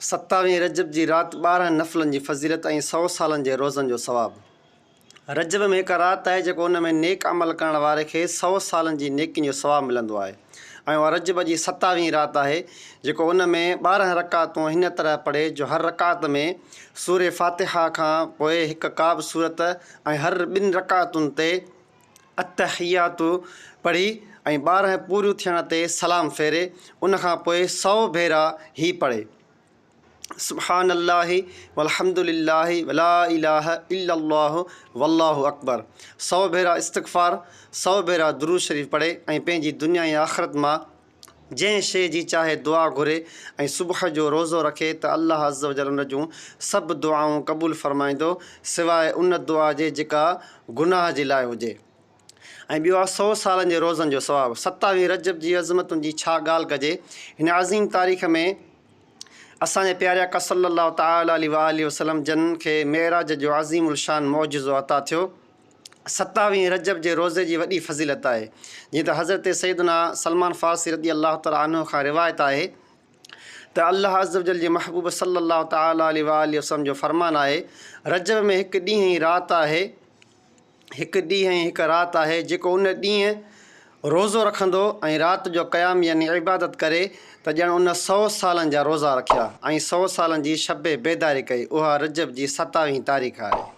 27 रजब जी राति 12 नफ़लनि जी फज़ीलत ऐं 100 सालनि जे रोज़नि जो सवाबु। रजब में हिकु राति आहे जेको उन में नेक अमल करण वारे खे 100 सालनि जी नेकियुनि जो सवाबु मिलंदो आहे ऐं उहा रजब जी 27वीं राति आहे जेको उन में 12 रकातूं हिन तरह पढ़े जो हर रकात में सूर फ़ातिहा खां पोइ हिकु का बि सूरत ऐं हर 2 रकातुनि ते अत्तहियातु पढ़ी ऐं 12 पूरियूं थियण ते सलाम फेरे उनखां पोइ 100 भेरा ही पढ़े सुब्हान अल्लाहि वल्हम्दुलिल्लाहि वला इलाहा इल्लल्लाहु वल्लाहु अकबर। 100 भेरा इस्तिग़फ़ार, 100 भेरा दुरूद शरीफ़ पढ़े ऐं पंहिंजी दुनिया ऐं आख़िरत मां जंहिं शइ जी चाहे दुआ घुरे ऐं सुबुह जो रोज़ो रखे त अल्लाह अज़्ज़ व जल उन जूं सभु दुआऊं क़बूलु फ़रमाईंदो सवाइ उन दुआ जे जेका गुनाह जे लाइ हुजे। ऐं ॿियो आहे 100 सालनि जे रोज़नि जो सवाबु। 27 रजब जी अज़मतुनि जी छा ॻाल्हि कजे। हिन अज़ीम तारीख़ में असांजे प्यारे आका सल्लल्लाहु तआला अलैहि वसल्लम जन खे मेराज जो अज़ीमुल शान मौजज़ो अता थियो। 27 रजब जे रोज़े जी वॾी फ़ज़ीलत आहे। जीअं त हज़रत सैयदना सलमान फ़ारसी रज़ी अल्लाह तआला अन्हु खां रिवायत आहे त अल्लाह अज़्ज़ व जल जे महबूब सल्लल्लाहु तआला अलैहि वसल्लम जो फ़रमान आहे, रजब में हिकु ॾींहुं ई राति आहे, हिकु ॾींहुं ऐं हिकु राति आहे जेको उन ॾींहुं रोज़ो रखंदो ऐं राति जो क़याम यानी इबादत करे त ॼण उन 100 सालनि जा रोज़ा रखिया ऐं 100 सालनि जी शब बेदारी कई। उहा रजब जी 27वीं तारीख़ आहे।